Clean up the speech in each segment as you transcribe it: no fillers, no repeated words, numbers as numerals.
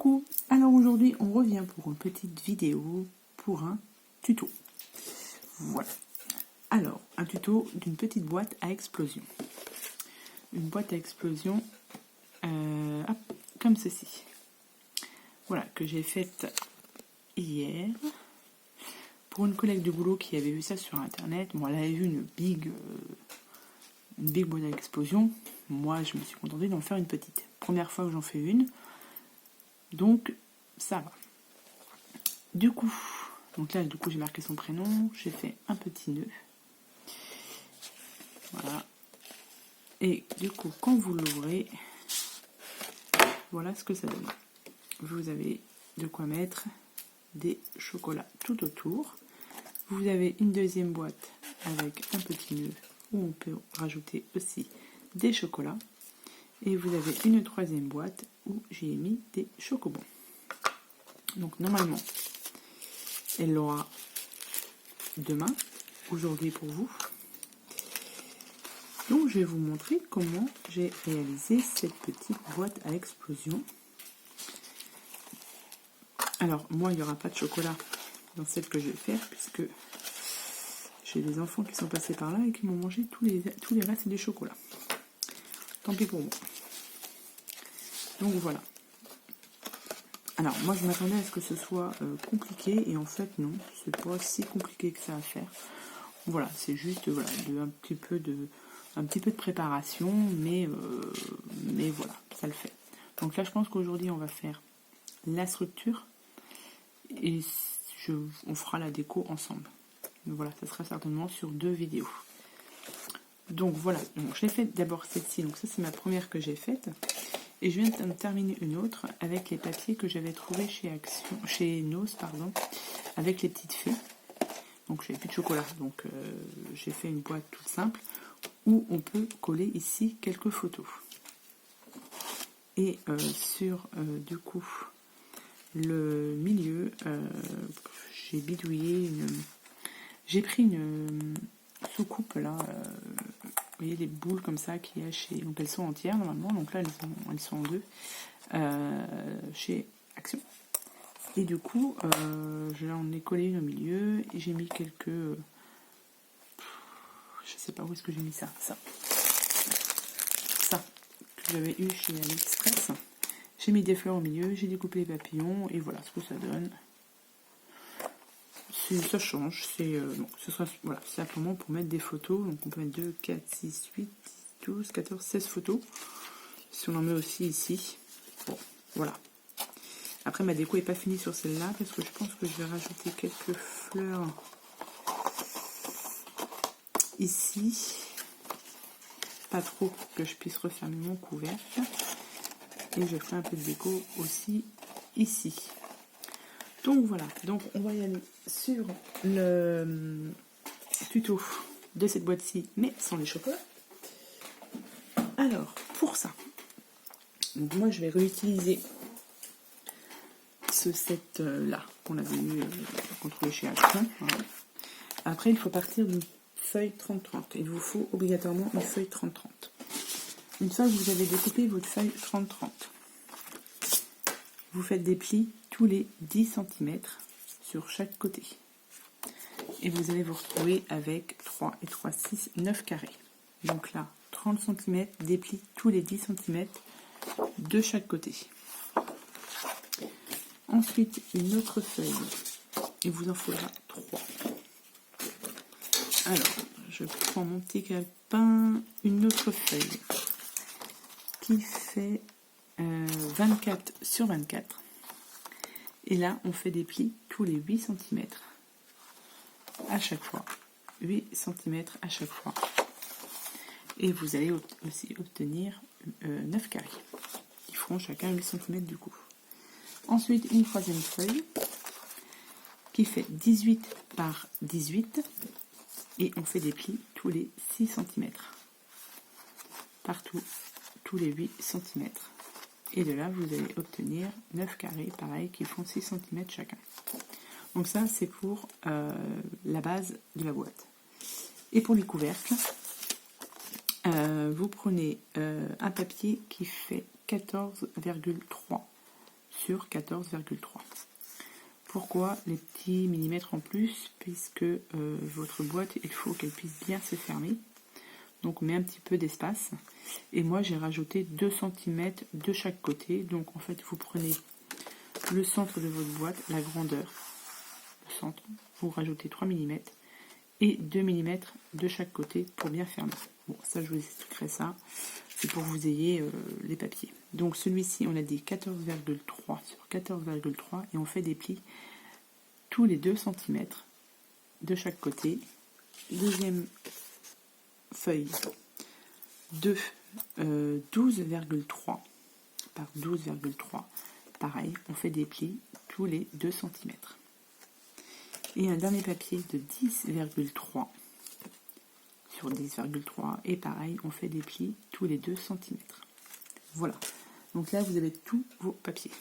Coucou, alors aujourd'hui on revient pour une petite vidéo pour un tuto. Voilà, alors un tuto d'une petite boîte à explosion. Une boîte à explosion comme ceci. Voilà, que j'ai faite hier pour une collègue de boulot qui avait vu ça sur internet. Bon, elle avait vu une big boîte à explosion. Moi je me suis contentée d'en faire une petite. Première fois que j'en fais une. Donc, ça va. Du coup, j'ai marqué son prénom, j'ai fait un petit nœud. Voilà. Et du coup, quand vous l'ouvrez, voilà ce que ça donne. Vous avez de quoi mettre des chocolats tout autour. Vous avez une deuxième boîte avec un petit nœud où on peut rajouter aussi des chocolats. Et vous avez une troisième boîte où j'ai mis des chocobons. Donc normalement, elle l'aura demain, aujourd'hui pour vous. Donc je vais vous montrer comment j'ai réalisé cette petite boîte à explosion. Alors moi, il n'y aura pas de chocolat dans celle que je vais faire puisque j'ai des enfants qui sont passés par là et qui m'ont mangé tous les restes des chocolats. Tant pis pour moi. Donc voilà. Alors moi je m'attendais à ce que ce soit compliqué et en fait non, c'est pas si compliqué que ça à faire. Voilà, c'est juste voilà, un petit peu de préparation, mais voilà, ça le fait. Donc là je pense qu'aujourd'hui on va faire la structure et on fera la déco ensemble. Donc voilà, ça sera certainement sur 2 vidéos. Donc voilà, donc j'ai fait d'abord celle-ci, donc ça c'est ma première que j'ai faite. Et je viens de terminer une autre avec les papiers que j'avais trouvés chez Nos, avec les petites fées. Donc j'avais plus de chocolat, donc j'ai fait une boîte toute simple où on peut coller ici quelques photos. Et sur du coup le milieu, j'ai bidouillé j'ai pris une soucoupe là. Vous voyez les boules comme ça qu'il y a chez... Donc elles sont entières normalement, donc là elles sont en deux. Chez Action. Et du coup, j'en ai collé une au milieu et j'ai mis quelques... je sais pas où est-ce que j'ai mis ça. Ça que j'avais eu chez AliExpress. J'ai mis des fleurs au milieu, j'ai découpé les papillons et voilà ce que ça donne. Ça change, ce sera voilà, simplement pour mettre des photos. Donc on peut mettre 2, 4, 6, 8, 12, 14, 16 photos. Si on en met aussi ici. Bon, voilà. Après ma déco n'est pas finie sur celle-là parce que je pense que je vais rajouter quelques fleurs ici. Pas trop pour que je puisse refermer mon couvercle. Et je ferai un peu de déco aussi ici. Donc voilà, donc on va y aller sur le tuto de cette boîte-ci, mais sans les chocolats. Alors, pour ça, donc moi je vais réutiliser ce set-là qu'on avait eu, qu'on trouvait chez Action. Voilà. Après, il faut partir d'une feuille 30-30. Il vous faut obligatoirement une feuille 30-30. Une fois que vous avez découpé votre feuille 30-30, vous faites des plis tous les 10 cm sur chaque côté. Et vous allez vous retrouver avec 3 et 3, 6, 9 carrés. Donc là, 30 cm, des plis tous les 10 cm de chaque côté. Ensuite, une autre feuille. Il vous en faudra 3. Alors, je prends mon petit calepin, une autre feuille qui fait 24 sur 24. Et là, on fait des plis tous les 8 cm à chaque fois. 8 cm à chaque fois. Et vous allez aussi obtenir 9 carrés. Qui feront chacun 8 cm du coup. Ensuite, une troisième feuille qui fait 18 par 18. Et on fait des plis tous les 6 cm. Partout, tous les 8 cm. Et de là, vous allez obtenir 9 carrés, pareil, qui font 6 cm chacun. Donc ça, c'est pour la base de la boîte. Et pour les couvercles, vous prenez un papier qui fait 14,3 sur 14,3. Pourquoi les petits millimètres en plus? Puisque votre boîte, il faut qu'elle puisse bien se fermer. Donc on met un petit peu d'espace. Et moi j'ai rajouté 2 cm de chaque côté. Donc en fait vous prenez le centre de votre boîte, la grandeur, le centre, vous rajoutez 3 mm et 2 mm de chaque côté pour bien fermer. Bon, ça je vous expliquerai ça. C'est pour que vous ayez les papiers. Donc celui-ci on a dit 14,3 sur 14,3 et on fait des plis tous les 2 cm de chaque côté. Deuxième feuille de 12,3 par 12,3. Pareil, on fait des plis tous les 2 cm. Et un dernier papier de 10,3 sur 10,3. Et pareil, on fait des plis tous les 2 cm. Voilà. Donc là, vous avez tous vos papiers.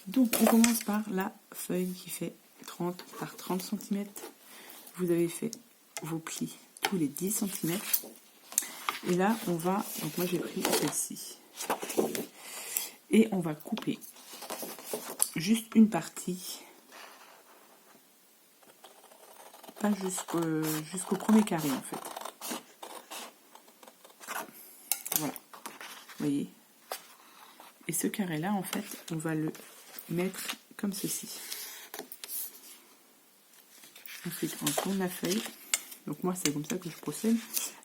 Donc, on commence par la feuille qui fait 30 par 30 cm. Vous avez fait vos plis tous les 10 cm. Et là, on va... Donc moi, j'ai pris celle-ci. Et on va couper juste une partie, pas jusqu'au premier carré en fait. Voilà, vous voyez. Et ce carré là en fait, on va le mettre comme ceci. Ensuite, on tourne la feuille. Donc moi, c'est comme ça que je procède.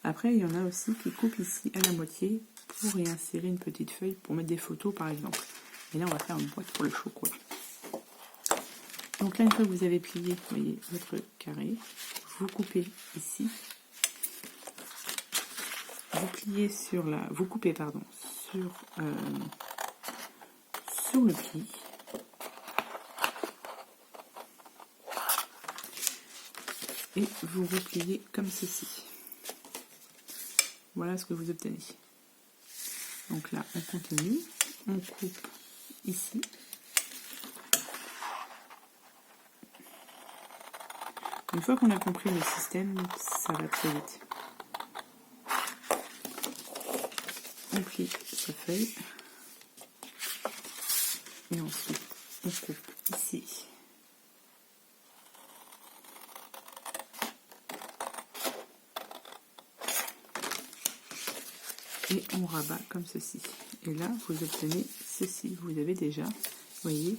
Après, il y en a aussi qui coupent ici à la moitié pour y insérer une petite feuille pour mettre des photos par exemple. Et là, on va faire une boîte pour le chocolat. Donc là, une fois que vous avez plié, vous voyez, votre carré, vous coupez ici. Vous pliez sur la... Vous coupez, pardon, sur le pli. Et vous repliez comme ceci. Voilà ce que vous obtenez. Donc là, on continue. On coupe ici. Une fois qu'on a compris le système, ça va très vite. On plie sa feuille. Et ensuite, on coupe ici. Et on rabat comme ceci. Et là, vous obtenez ceci. Vous avez déjà, vous voyez,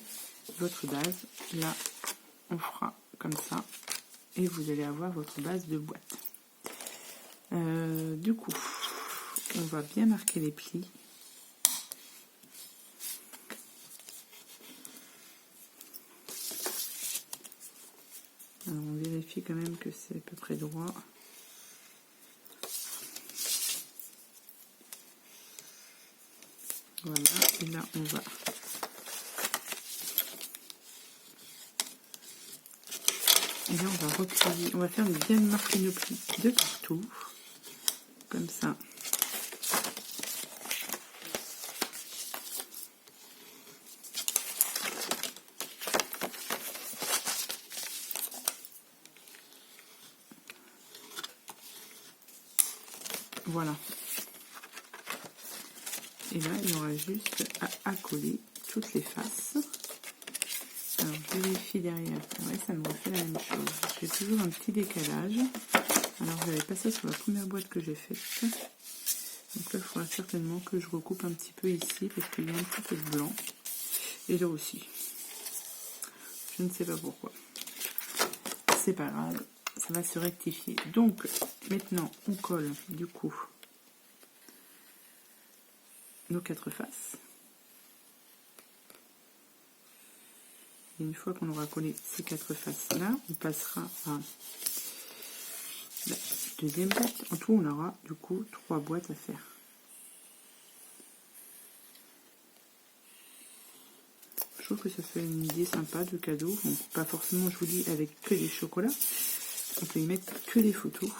votre base. Là, on fera comme ça. Et vous allez avoir votre base de boîte. Du coup, on va bien marquer les plis. Alors, on vérifie quand même que c'est à peu près droit. Voilà, et là on va replier, on va faire bien marquer nos plis de partout, comme ça. Voilà. Et là, il y aura juste à coller toutes les faces. Alors, je vérifie derrière. Ouais, ça me refait la même chose. J'ai toujours un petit décalage. Alors, je vais passer sur la première boîte que j'ai faite. Donc là, il faudra certainement que je recoupe un petit peu ici, parce qu'il y a un petit peu de blanc. Et là aussi. Je ne sais pas pourquoi. C'est pas grave, ça va se rectifier. Donc, maintenant, on colle, du coup, nos 4 faces. Et une fois qu'on aura collé ces 4 faces-là, on passera à la deuxième boîte. En tout, on aura, du coup, 3 boîtes à faire. Je trouve que ça fait une idée sympa de cadeau. Bon, pas forcément, je vous dis, avec que des chocolats. On peut y mettre que des photos.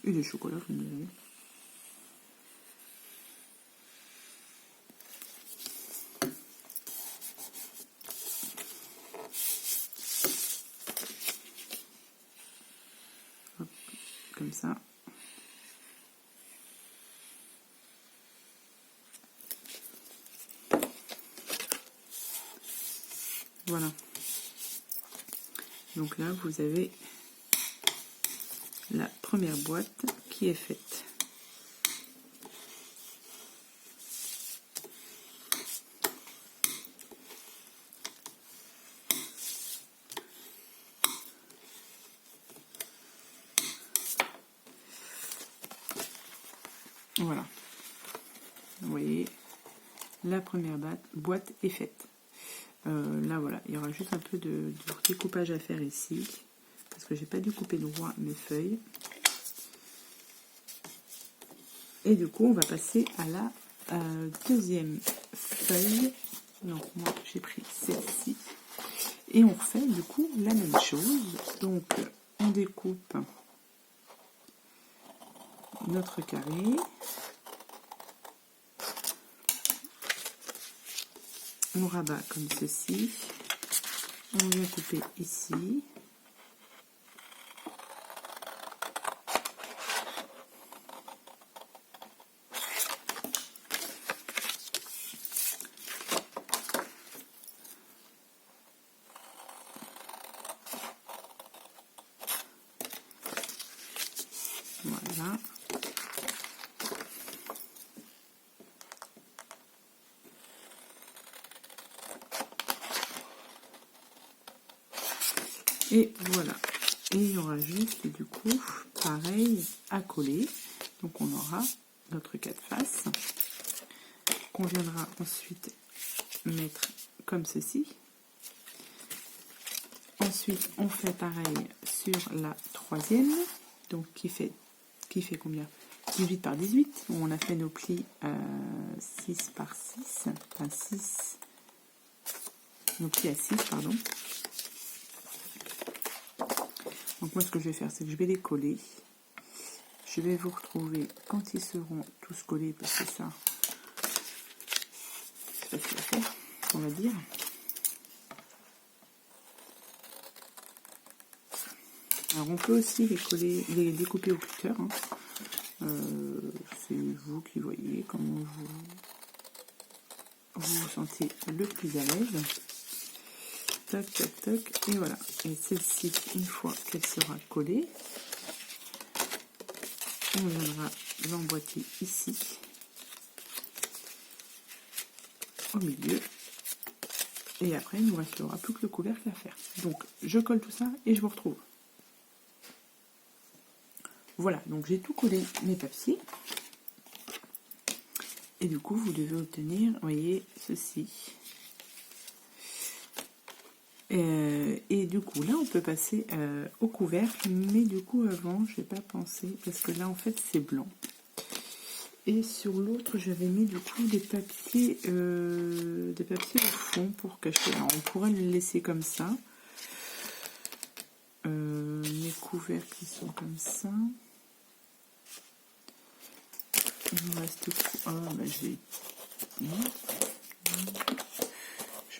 Et des chocolats, vous me direz. Hop, comme ça. Voilà. Donc là, vous avez la première boîte qui est faite. Voilà. Vous voyez, la première boîte est faite. Là, voilà, il y aura juste un peu de découpage à faire ici, parce que j'ai pas dû couper droit mes feuilles. Et du coup, on va passer à la deuxième feuille. Donc, moi, j'ai pris celle-ci. Et on refait, du coup, la même chose. Donc, on découpe notre carré. On rabat comme ceci. On vient couper ici. Voilà. Et voilà. Et il y aura juste du coup pareil à coller. Donc on aura notre 4 faces qu'on viendra ensuite mettre comme ceci. Ensuite on fait pareil sur la troisième, donc qui fait combien? 18 par 18. On a fait nos plis 6 par 6, enfin 6, nos plis à 6 pardon. Donc moi ce que je vais faire, c'est que je vais les coller. Je vais vous retrouver quand ils seront tous collés, parce que ça, c'est facile à faire, on va dire. Alors on peut aussi les coller, les découper au cutter. Hein. C'est vous qui voyez comment vous vous sentez le plus à l'aise. Toc, toc, toc, et voilà. Et celle-ci, une fois qu'elle sera collée, on viendra l'emboîter ici, au milieu. Et après, il ne nous restera plus que le couvercle à faire. Donc, je colle tout ça et je vous retrouve. Voilà, donc j'ai tout collé mes papiers. Et du coup, vous devez obtenir, vous voyez, ceci. Et du coup, là, on peut passer au couvercle. Mais du coup, avant, je n'ai pas pensé, parce que là, en fait, c'est blanc. Et sur l'autre, j'avais mis du coup des papiers au fond pour cacher. Alors, on pourrait le laisser comme ça. Mes couvercles, ils sont comme ça. Il me reste quoi? Ah, bah, je vais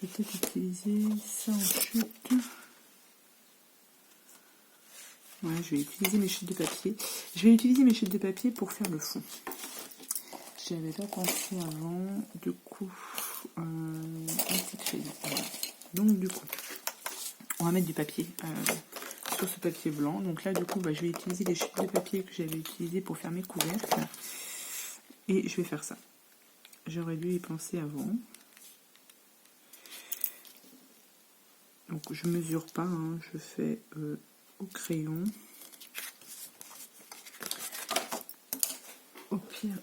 peut-être utiliser ça en chute. Ouais, je vais utiliser mes chutes de papier. Je vais utiliser mes chutes de papier pour faire le fond. J'y avais pas pensé avant. Du coup, un petit crayon. Voilà. Donc, du coup, on va mettre du papier sur ce papier blanc. Donc là, du coup, bah, je vais utiliser les chutes de papier que j'avais utilisées pour faire mes couvercles. Et je vais faire ça. J'aurais dû y penser avant. Donc je mesure pas, hein, je fais au crayon. Au pire,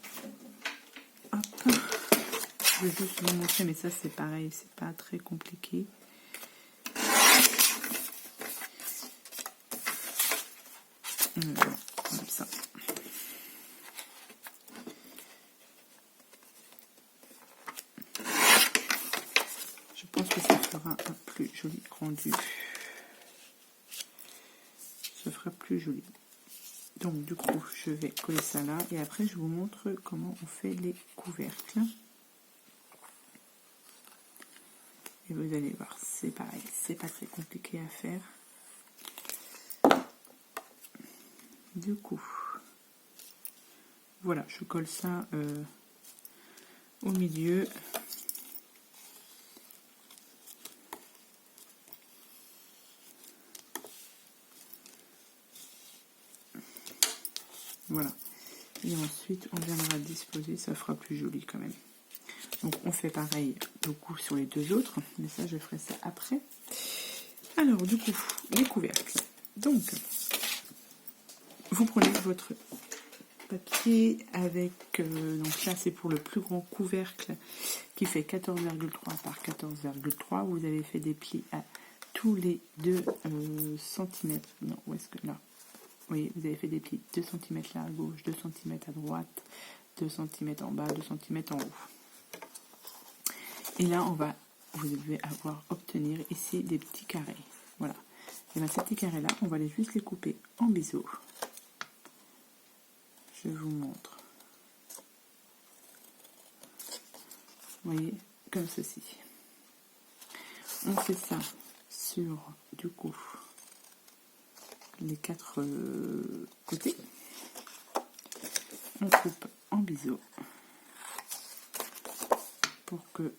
hop. Je vais juste vous montrer, mais ça c'est pareil, c'est pas très compliqué. Comme ça. Je pense que ça fera un plus joli rendu. Ça fera plus joli. Donc du coup, je vais coller ça là et après je vous montre comment on fait les couvercles. Et vous allez voir, c'est pareil, c'est pas très compliqué à faire. Du coup, voilà, je colle ça au milieu. Voilà. Et ensuite, on viendra disposer, ça fera plus joli quand même. Donc, on fait pareil, du coup, sur les deux autres, mais ça, je ferai ça après. Alors, du coup, les couvercles. Donc, vous prenez votre papier avec, donc là, c'est pour le plus grand couvercle qui fait 14,3 par 14,3. Vous avez fait des plis à tous les 2 cm. Non, où est-ce que là? Oui, vous avez fait des plis 2 cm là à gauche, 2 cm à droite, 2 cm en bas, 2 cm en haut. Et là, vous devez obtenir ici des petits carrés. Voilà. Et bien, ces petits carrés-là, on va juste les couper en biseau. Je vous montre. Vous voyez, comme ceci. On fait ça sur, du coup, les 4 côtés. On coupe en biseau pour que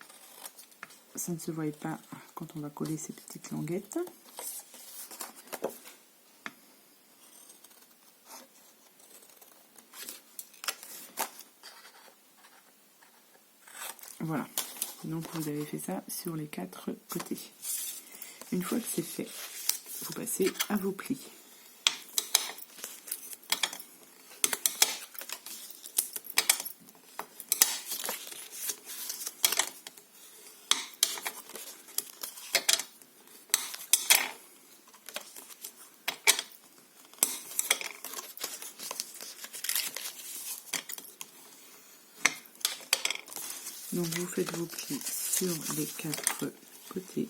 ça ne se voie pas quand on va coller ces petites languettes. Voilà, donc vous avez fait ça sur les 4 côtés. Une fois que c'est fait, vous passez à vos plis. Donc vous faites vos plis sur les 4 côtés.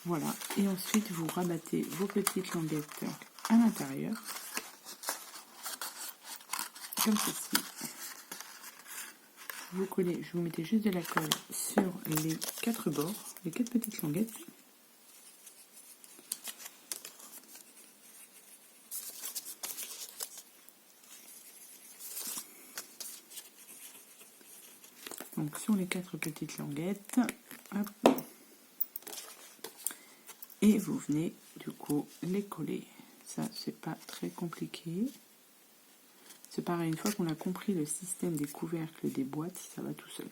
Voilà. Et ensuite vous rabattez vos petites languettes à l'intérieur. Comme ceci. Vous collez, je vous mettais juste de la colle sur les 4 bords, les 4 petites languettes. Donc sur les 4 petites languettes, hop, et vous venez du coup les coller. Ça, c'est pas très compliqué. C'est pareil, une fois qu'on a compris le système des couvercles des boîtes, ça va tout seul.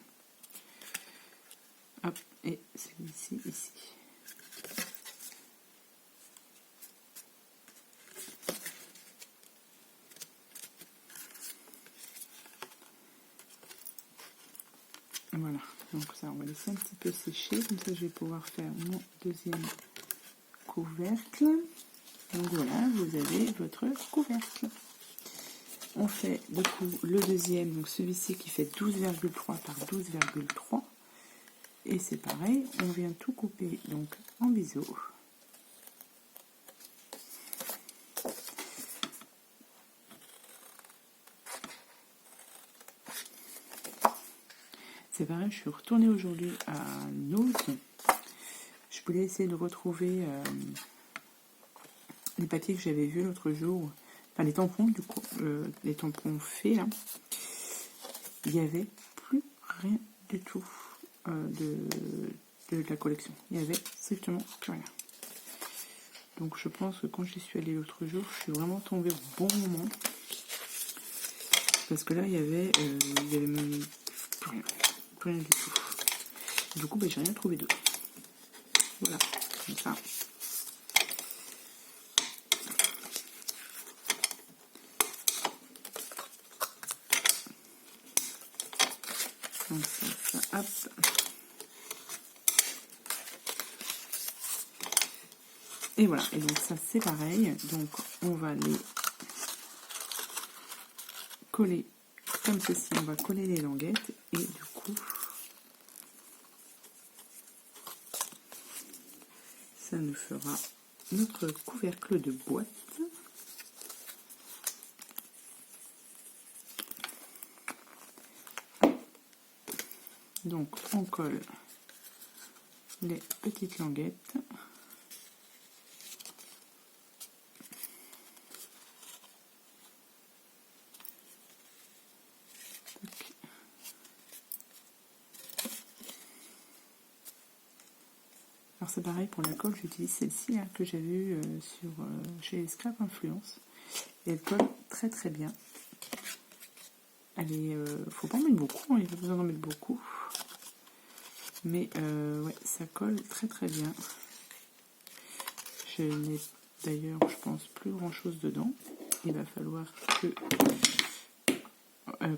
Hop, et celui-ci ici. Voilà, donc ça, on va laisser un petit peu sécher, comme ça je vais pouvoir faire mon deuxième couvercle. Donc voilà, vous avez votre couvercle. On fait du coup le deuxième, donc celui-ci qui fait 12,3 par 12,3. Et c'est pareil, on vient tout couper donc en biseau. C'est pareil, je suis retournée aujourd'hui à Notes. Je voulais essayer de retrouver les papiers que j'avais vus l'autre jour. Enfin, les tampons, du coup, les tampons faits, là. Il n'y avait plus rien du tout de la collection. Il n'y avait strictement plus rien. Donc, je pense que quand j'y suis allée l'autre jour, je suis vraiment tombée au bon moment. Parce que là, il y avait même plus rien. Plus rien du tout. Du coup, j'ai rien trouvé d'autre. Voilà, comme ça. Donc ça, hop. Et voilà, et donc ça c'est pareil. Donc on va les coller comme ceci. On va coller les languettes et du coup, ça nous fera notre couvercle de boîte. Donc on colle les petites languettes. Alors c'est pareil pour la colle, j'utilise celle-ci que j'avais vue chez Scrap Influence. Et elle colle très très bien. Elle est, faut pas en mettre beaucoup, hein, il n'y a pas besoin d'en mettre beaucoup. Mais ouais, ça colle très très bien. Je n'ai d'ailleurs, je pense, plus grand chose dedans. Il va falloir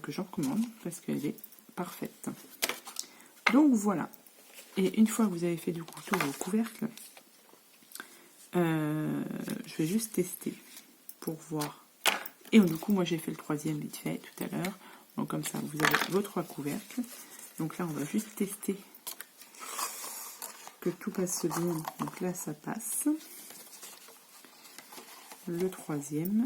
que j'en recommande parce qu'elle est parfaite. Donc voilà. Et une fois que vous avez fait du coup tous vos couvercles, je vais juste tester pour voir. Et du coup, moi j'ai fait le troisième vite fait tout à l'heure. Donc comme ça, vous avez vos 3 couvercles. Donc là, on va juste tester que tout passe bien. Donc là, ça passe. Le troisième.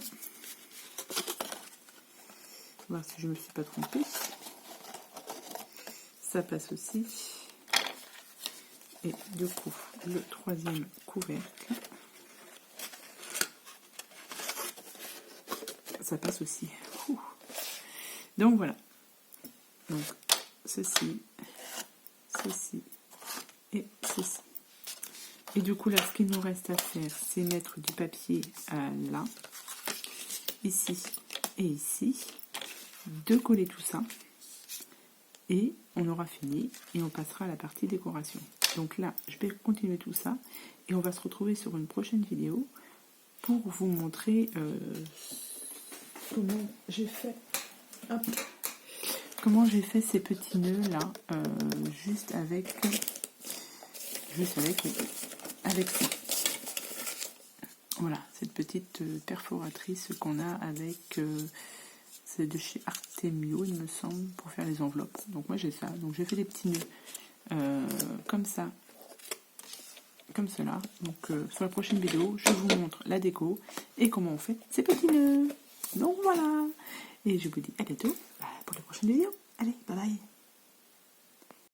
On va voir si je ne me suis pas trompée. Ça passe aussi. Et du coup, le troisième couvercle, ça passe aussi. Ouh. Donc voilà. Donc ceci, ceci et ceci. Et du coup là, ce qu'il nous reste à faire, c'est mettre du papier là, ici et ici, de coller tout ça. Et on aura fini et on passera à la partie décoration. Donc là, je vais continuer tout ça et on va se retrouver sur une prochaine vidéo pour vous montrer comment j'ai fait. Hop. Comment j'ai fait ces petits nœuds là, juste avec ça. Voilà, cette petite perforatrice qu'on a avec, c'est de chez Artemio il me semble, pour faire les enveloppes. Donc moi j'ai ça, donc j'ai fait des petits nœuds comme ça, comme cela. Donc sur la prochaine vidéo, je vous montre la déco et comment on fait ces petits nœuds. Donc voilà, et je vous dis à bientôt pour la prochaine vidéo. Allez, bye bye.